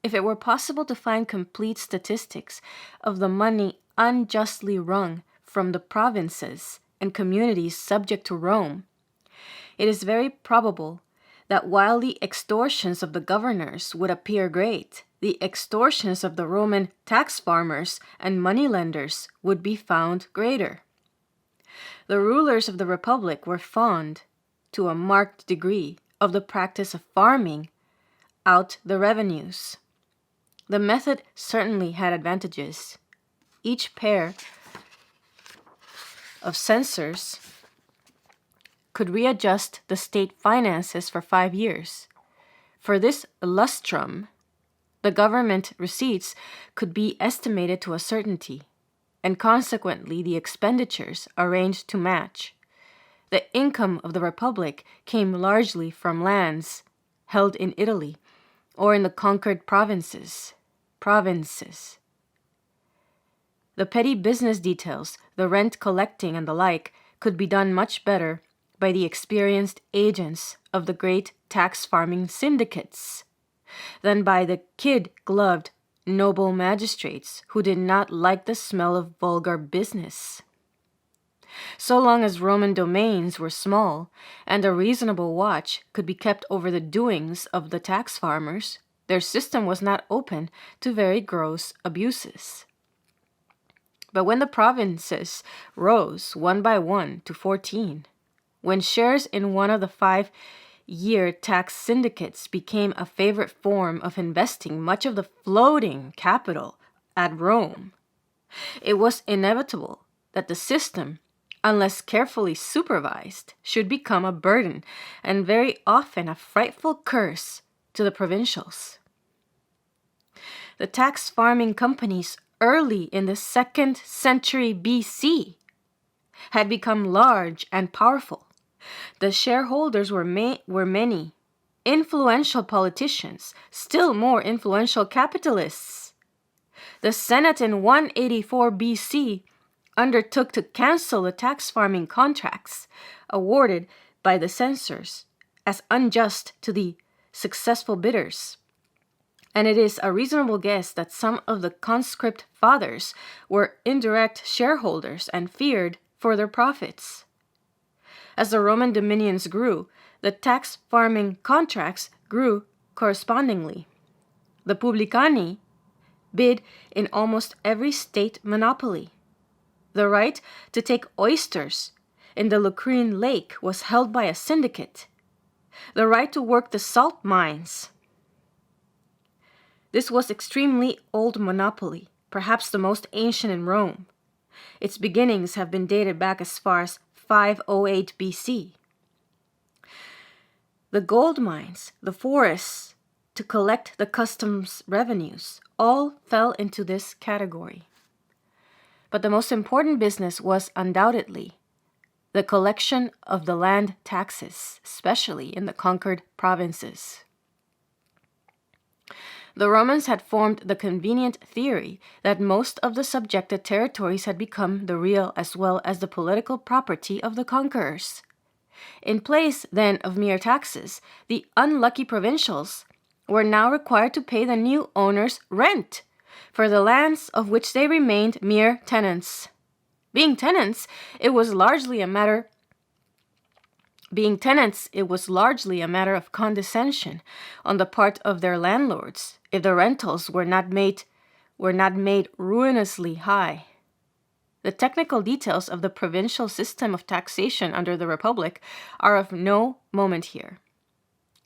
If it were possible to find complete statistics of the money unjustly wrung from the provinces and communities subject to Rome, it is very probable that while the extortions of the governors would appear great, the extortions of the Roman tax farmers and moneylenders would be found greater. The rulers of the Republic were fond, to a marked degree, of the practice of farming out the revenues. The method certainly had advantages. Each pair of censors could readjust the state finances for 5 years. For this lustrum, the government receipts could be estimated to a certainty, and consequently the expenditures arranged to match. The income of the Republic came largely from lands held in Italy or in the conquered provinces. The petty business details, the rent collecting and the like, could be done much better by the experienced agents of the great tax farming syndicates than by the kid-gloved noble magistrates who did not like the smell of vulgar business. So long as Roman domains were small and a reasonable watch could be kept over the doings of the tax farmers, their system was not open to very gross abuses. But when the provinces rose one by one to 14, when shares in one of the 5-year tax syndicates became a favorite form of investing much of the floating capital at Rome, it was inevitable that the system, unless carefully supervised, should become a burden and very often a frightful curse to the provincials. The tax farming companies early in the 2nd century BC had become large and powerful. The shareholders were many, influential politicians, still more influential capitalists. The Senate in 184 BC undertook to cancel the tax farming contracts awarded by the censors as unjust to the successful bidders. And it is a reasonable guess that some of the conscript fathers were indirect shareholders and feared for their profits. As the Roman dominions grew, the tax farming contracts grew correspondingly. The publicani bid in almost every state monopoly. The right to take oysters in the Lucrine Lake was held by a syndicate. The right to work the salt mines. This was extremely old monopoly, perhaps the most ancient in Rome. Its beginnings have been dated back as far as 508 BC. The gold mines, the forests to collect the customs revenues, all fell into this category. But the most important business was undoubtedly the collection of the land taxes, especially in the conquered provinces. The Romans had formed the convenient theory that most of the subjected territories had become the real as well as the political property of the conquerors. In place, then, of mere taxes, the unlucky provincials were now required to pay the new owners rent for the lands of which they remained mere tenants. Being tenants, it was largely a matter of condescension on the part of their landlords if the rentals were not made ruinously high. The technical details of the provincial system of taxation under the Republic are of no moment here.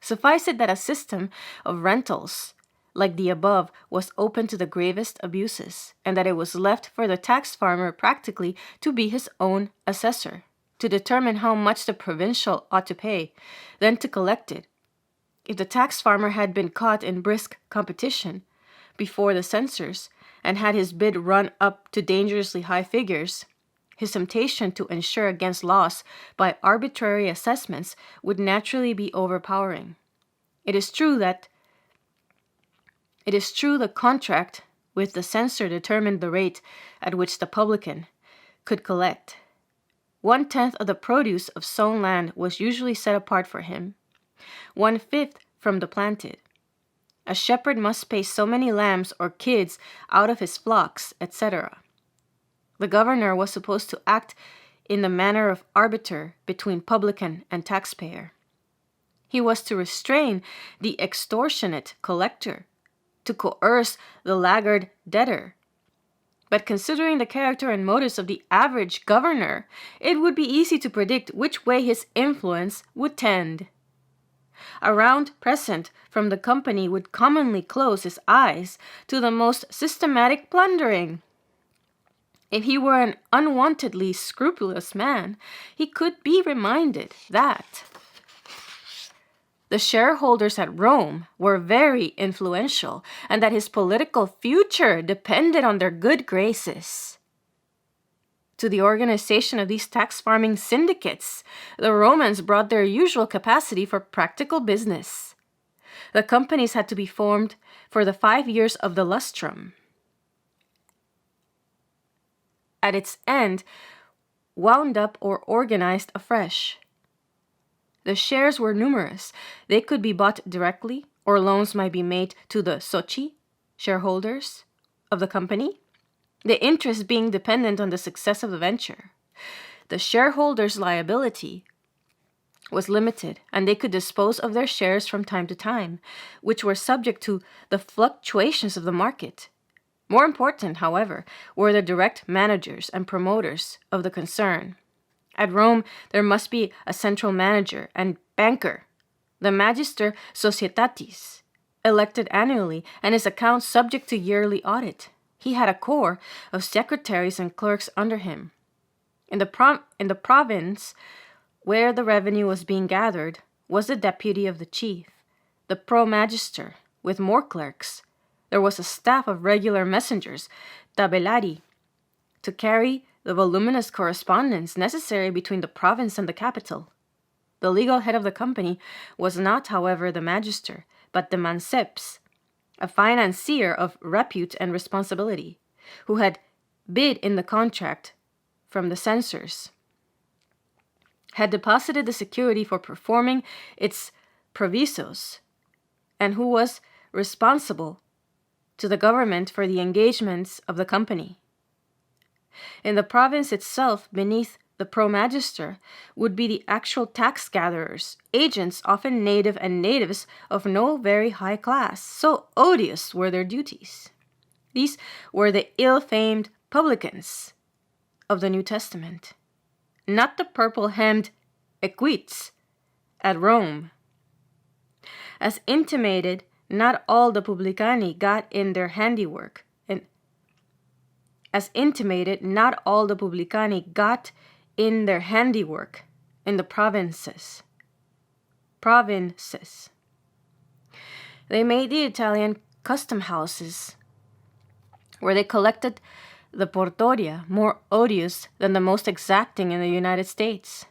Suffice it that a system of rentals like the above was open to the gravest abuses, and that it was left for the tax farmer practically to be his own assessor, to determine how much the provincial ought to pay, then to collect it. If the tax farmer had been caught in brisk competition before the censors and had his bid run up to dangerously high figures, his temptation to ensure against loss by arbitrary assessments would naturally be overpowering. It is true the contract with the censor determined the rate at which the publican could collect. 1/10 of the produce of sown land was usually set apart for him, 1/5 from the planted. A shepherd must pay so many lambs or kids out of his flocks, etc. The governor was supposed to act in the manner of arbiter between publican and taxpayer. He was to restrain the extortionate collector, to coerce the laggard debtor. But considering the character and motives of the average governor, it would be easy to predict which way his influence would tend. A round present from the company would commonly close his eyes to the most systematic plundering. If he were an unwontedly scrupulous man, he could be reminded that the shareholders at Rome were very influential and that his political future depended on their good graces. To the organization of these tax farming syndicates, the Romans brought their usual capacity for practical business. The companies had to be formed for the 5 years of the lustrum. At its end, wound up or organized afresh. The shares were numerous. They could be bought directly, or loans might be made to the soci, shareholders, of the company, the interest being dependent on the success of the venture. The shareholders' liability was limited, and they could dispose of their shares from time to time, which were subject to the fluctuations of the market. More important, however, were the direct managers and promoters of the concern. At Rome, there must be a central manager and banker, the Magister Societatis, elected annually, and his accounts subject to yearly audit. He had a corps of secretaries and clerks under him. In the province where the revenue was being gathered was the deputy of the chief, the pro-magister, with more clerks. There was a staff of regular messengers, tabellari, to carry the voluminous correspondence necessary between the province and the capital. The legal head of the company was not, however, the magister, but the manceps, a financier of repute and responsibility, who had bid in the contract from the censors, had deposited the security for performing its provisos, and who was responsible to the government for the engagements of the company. In the province itself, beneath the pro-magister, would be the actual tax gatherers, agents often native and natives of no very high class. So odious were their duties. These were the ill-famed publicans of the New Testament, not the purple-hemmed equites at Rome. As intimated, not all the publicani got in their handiwork, in the provinces. They made the Italian custom houses, where they collected the portoria, more odious than the most exacting in the United States.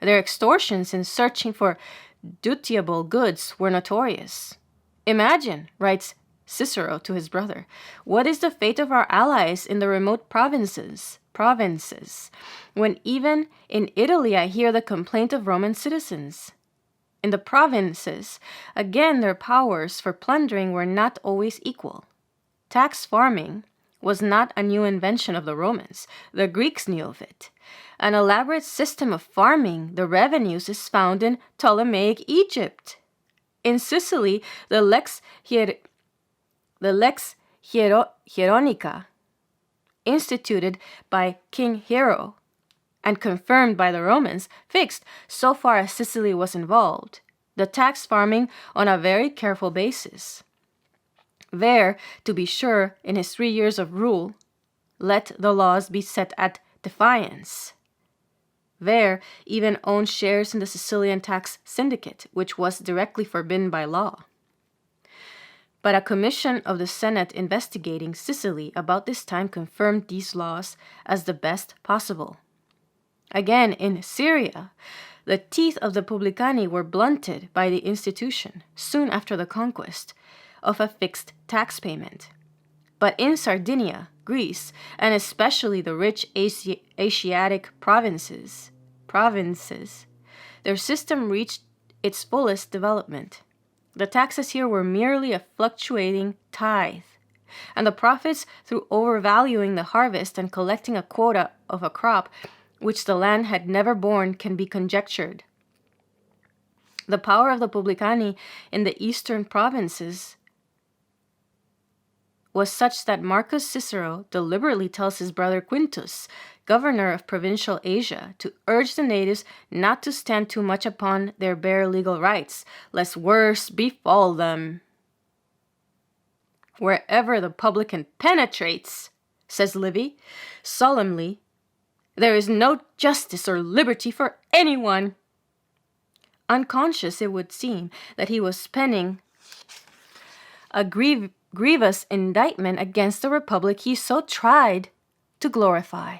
Their extortions in searching for dutiable goods were notorious. Imagine, writes Cicero to his brother, what is the fate of our allies in the remote provinces, when even in Italy I hear the complaint of Roman citizens. In the provinces, again, their powers for plundering were not always equal. Tax farming was not a new invention of the Romans. The Greeks knew of it. An elaborate system of farming the revenues is found in Ptolemaic Egypt. In Sicily, the lex Hieronica, instituted by King Hiero and confirmed by the Romans, fixed, so far as Sicily was involved, the tax farming on a very careful basis. There, to be sure, in his 3 years of rule, let the laws be set at defiance. There, even owned shares in the Sicilian tax syndicate, which was directly forbidden by law. But a commission of the Senate investigating Sicily about this time confirmed these laws as the best possible. Again, in Syria, the teeth of the publicani were blunted by the institution, soon after the conquest, of a fixed tax payment. But in Sardinia, Greece, and especially the rich Asiatic provinces, their system reached its fullest development. The taxes here were merely a fluctuating tithe, and the profits through overvaluing the harvest and collecting a quota of a crop which the land had never borne can be conjectured. The power of the publicani in the eastern provinces was such that Marcus Cicero deliberately tells his brother Quintus, governor of provincial Asia, to urge the natives not to stand too much upon their bare legal rights, lest worse befall them. Wherever the publican penetrates, says Livy solemnly, there is no justice or liberty for anyone. Unconscious, it would seem, that he was penning a grievous indictment against the republic he so tried to glorify.